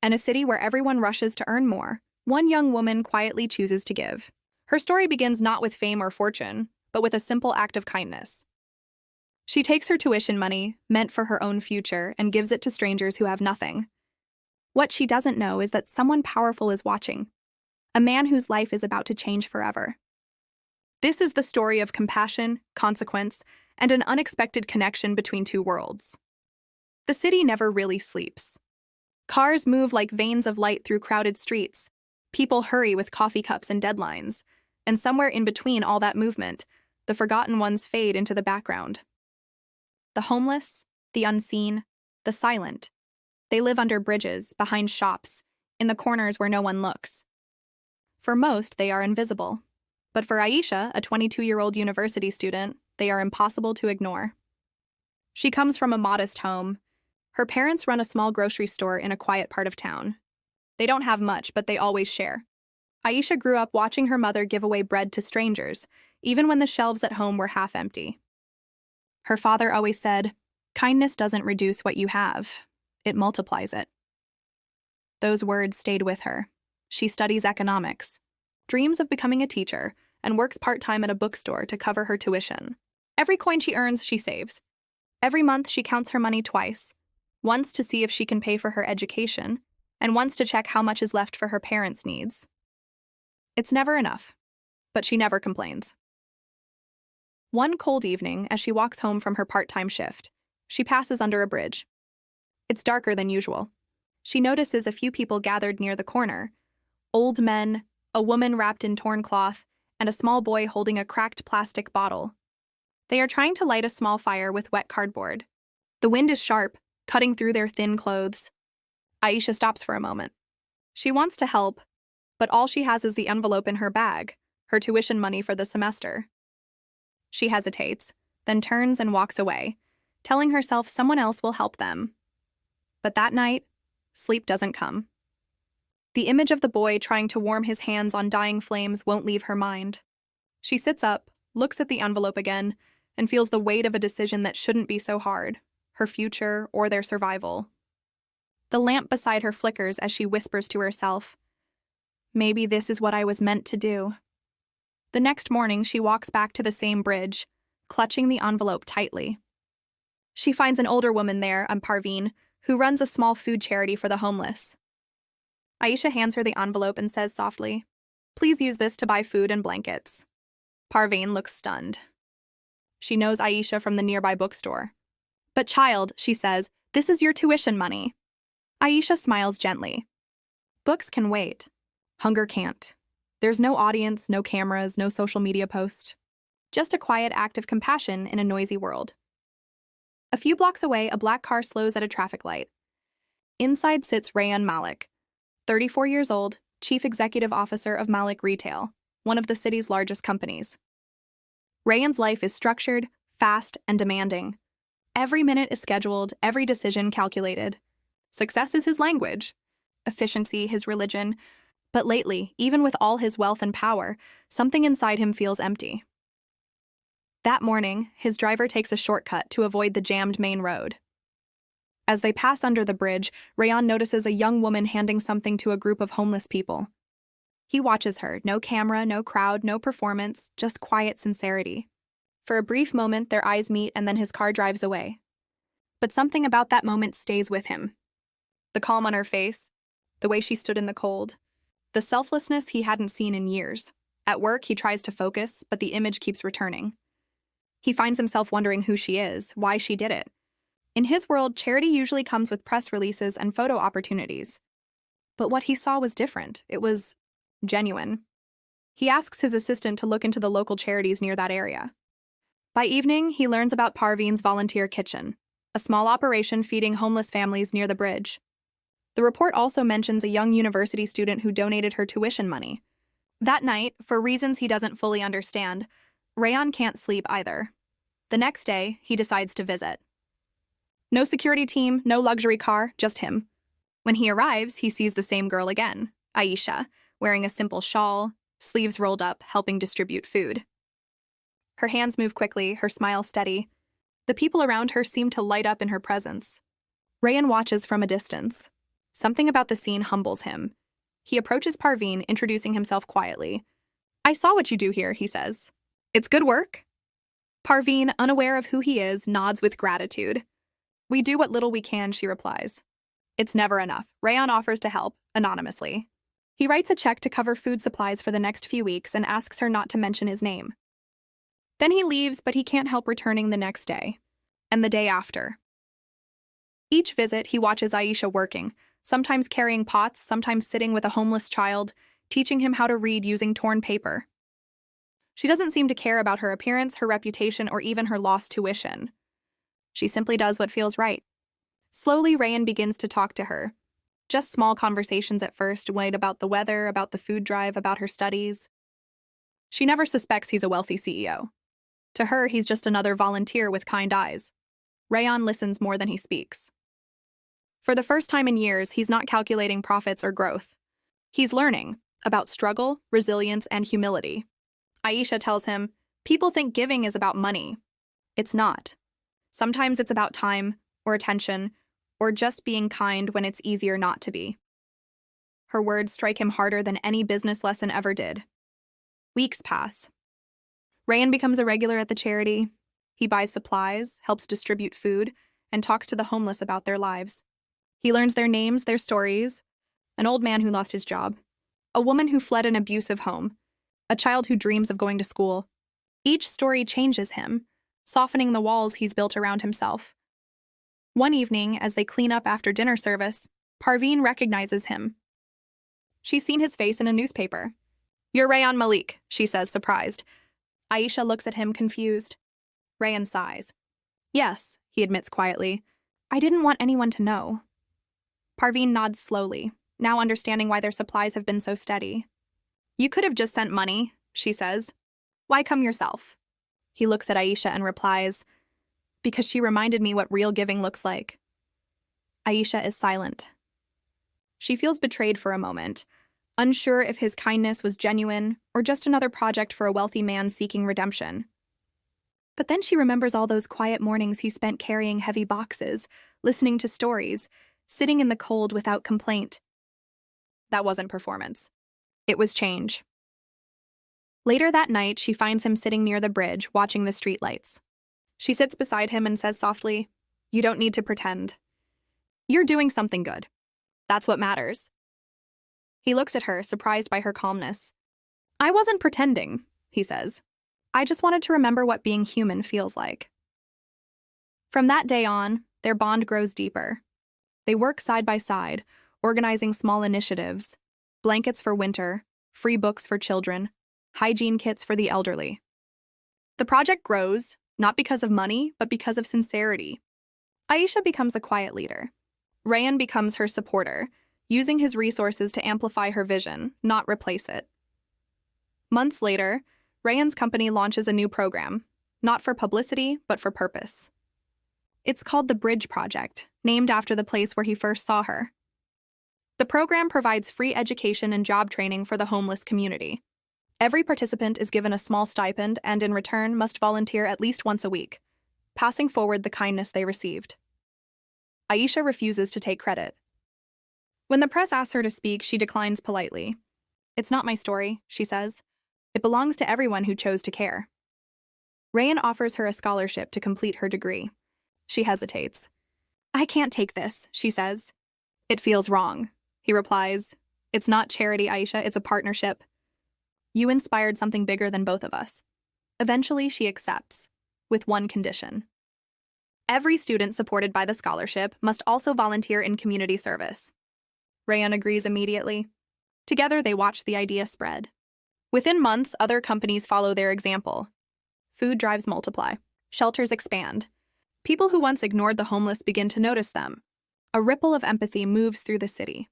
and a city where everyone rushes to earn more, one young woman quietly chooses to give. Her story begins not with fame or fortune, but with a simple act of kindness. She takes her tuition money, meant for her own future, and gives it to strangers who have nothing. What she doesn't know is that someone powerful is watching, a man whose life is about to change forever. This is the story of compassion, consequence, and an unexpected connection between two worlds. The city never really sleeps. Cars move like veins of light through crowded streets. People hurry with coffee cups and deadlines. And somewhere in between all that movement, the forgotten ones fade into the background. The homeless, the unseen, the silent. They live under bridges, behind shops, in the corners where no one looks. For most, they are invisible. But for Aisha, a 22-year-old university student, they are impossible to ignore. She comes from a modest home. Her parents run a small grocery store in a quiet part of town. They don't have much, but they always share. Aisha grew up watching her mother give away bread to strangers, even when the shelves at home were half empty. Her father always said, "Kindness doesn't reduce what you have, it multiplies it." Those words stayed with her. She studies economics, dreams of becoming a teacher, and works part-time at a bookstore to cover her tuition. Every coin she earns, she saves. Every month, she counts her money twice, once to see if she can pay for her education, and once to check how much is left for her parents' needs. It's never enough, but she never complains. One cold evening, as she walks home from her part-time shift, she passes under a bridge. It's darker than usual. She notices a few people gathered near the corner: old men, a woman wrapped in torn cloth, and a small boy holding a cracked plastic bottle. They are trying to light a small fire with wet cardboard. The wind is sharp, cutting through their thin clothes. Aisha stops for a moment. She wants to help, but all she has is the envelope in her bag, her tuition money for the semester. She hesitates, then turns and walks away, telling herself someone else will help them. But that night, sleep doesn't come. The image of the boy trying to warm his hands on dying flames won't leave her mind. She sits up, looks at the envelope again, and feels the weight of a decision that shouldn't be so hard, her future or their survival. The lamp beside her flickers as she whispers to herself, "Maybe this is what I was meant to do." The next morning, she walks back to the same bridge, clutching the envelope tightly. She finds an older woman there, Parveen, who runs a small food charity for the homeless. Aisha hands her the envelope and says softly, "Please use this to buy food and blankets." Parveen looks stunned. She knows Aisha from the nearby bookstore. "But child," she says, "this is your tuition money." Aisha smiles gently. Books can wait. Hunger can't. There's no audience, no cameras, no social media post. Just a quiet act of compassion in a noisy world. A few blocks away, a black car slows at a traffic light. Inside sits Rayan Malik, 34 years old, Chief Executive Officer of Malik Retail, one of the city's largest companies. Rayan's life is structured, fast, and demanding. Every minute is scheduled, every decision calculated. Success is his language, efficiency his religion, but lately, even with all his wealth and power, something inside him feels empty. That morning, his driver takes a shortcut to avoid the jammed main road. As they pass under the bridge, Rayan notices a young woman handing something to a group of homeless people. He watches her, no camera, no crowd, no performance, just quiet sincerity. For a brief moment, their eyes meet and then his car drives away. But something about that moment stays with him. The calm on her face, the way she stood in the cold, the selflessness he hadn't seen in years. At work, he tries to focus, but the image keeps returning. He finds himself wondering who she is, why she did it. In his world, charity usually comes with press releases and photo opportunities. But what he saw was different. It was genuine. He asks his assistant to look into the local charities near that area. By evening, he learns about Parveen's volunteer kitchen, a small operation feeding homeless families near the bridge. The report also mentions a young university student who donated her tuition money. That night, for reasons he doesn't fully understand, Rayan can't sleep either. The next day, he decides to visit. No security team, no luxury car, just him. When he arrives, he sees the same girl again, Aisha, wearing a simple shawl, sleeves rolled up, helping distribute food. Her hands move quickly, her smile steady. The people around her seem to light up in her presence. Rayan watches from a distance. Something about the scene humbles him. He approaches Parveen, introducing himself quietly. "I saw what you do here," he says. "It's good work." Parveen, unaware of who he is, nods with gratitude. "We do what little we can," she replies. It's never enough. Rayan offers to help, anonymously. He writes a check to cover food supplies for the next few weeks and asks her not to mention his name. Then he leaves, but he can't help returning the next day, and the day after. Each visit, he watches Aisha working, sometimes carrying pots, sometimes sitting with a homeless child, teaching him how to read using torn paper. She doesn't seem to care about her appearance, her reputation, or even her lost tuition. She simply does what feels right. Slowly, Rayan begins to talk to her. Just small conversations at first, wait about the weather, about the food drive, about her studies. She never suspects he's a wealthy CEO. To her, he's just another volunteer with kind eyes. Rayan listens more than he speaks. For the first time in years, he's not calculating profits or growth. He's learning about struggle, resilience, and humility. Aisha tells him, "People think giving is about money. It's not. Sometimes it's about time, or attention, or just being kind when it's easier not to be." Her words strike him harder than any business lesson ever did. Weeks pass. Rayan becomes a regular at the charity. He buys supplies, helps distribute food, and talks to the homeless about their lives. He learns their names, their stories. An old man who lost his job. A woman who fled an abusive home. A child who dreams of going to school. Each story changes him, softening the walls he's built around himself. One evening, as they clean up after dinner service, Parveen recognizes him. She's seen his face in a newspaper. "You're Rayan Malik," she says, surprised. Aisha looks at him, confused. Rayan sighs. "Yes," he admits quietly. "I didn't want anyone to know." Parveen nods slowly, now understanding why their supplies have been so steady. "You could have just sent money," she says. "Why come yourself?" He looks at Aisha and replies, "Because she reminded me what real giving looks like." Aisha is silent. She feels betrayed for a moment, unsure if his kindness was genuine or just another project for a wealthy man seeking redemption. But then she remembers all those quiet mornings he spent carrying heavy boxes, listening to stories, sitting in the cold without complaint. That wasn't performance. It was change. Later that night, she finds him sitting near the bridge, watching the streetlights. She sits beside him and says softly, "You don't need to pretend. You're doing something good. That's what matters." He looks at her, surprised by her calmness. "I wasn't pretending," he says. "I just wanted to remember what being human feels like." From that day on, their bond grows deeper. They work side by side, organizing small initiatives, blankets for winter, free books for children, hygiene kits for the elderly. The project grows, not because of money, but because of sincerity. Aisha becomes a quiet leader. Rayan becomes her supporter, using his resources to amplify her vision, not replace it. Months later, Rayan's company launches a new program, not for publicity, but for purpose. It's called the Bridge Project, named after the place where he first saw her. The program provides free education and job training for the homeless community. Every participant is given a small stipend and, in return, must volunteer at least once a week, passing forward the kindness they received. Aisha refuses to take credit. When the press asks her to speak, she declines politely. "It's not my story," she says. "It belongs to everyone who chose to care." Rayan offers her a scholarship to complete her degree. She hesitates. "I can't take this," she says. "It feels wrong," he replies. "It's not charity, Aisha, it's a partnership. You inspired something bigger than both of us." Eventually, she accepts, with one condition. Every student supported by the scholarship must also volunteer in community service. Rayan agrees immediately. Together, they watch the idea spread. Within months, other companies follow their example. Food drives multiply. Shelters expand. People who once ignored the homeless begin to notice them. A ripple of empathy moves through the city.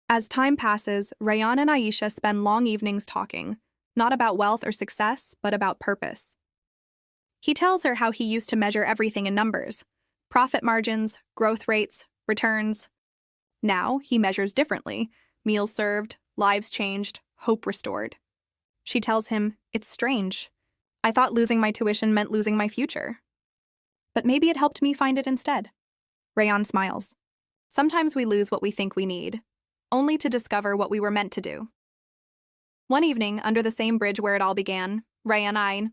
As time passes, Rayan and Aisha spend long evenings talking, not about wealth or success, but about purpose. He tells her how he used to measure everything in numbers: profit margins, growth rates, returns. Now, he measures differently: meals served, lives changed, hope restored. She tells him, "It's strange. I thought losing my tuition meant losing my future. But maybe it helped me find it instead." Rayan smiles. Sometimes we lose what we think we need, only to discover what we were meant to do. One evening, under the same bridge where it all began, Ray and I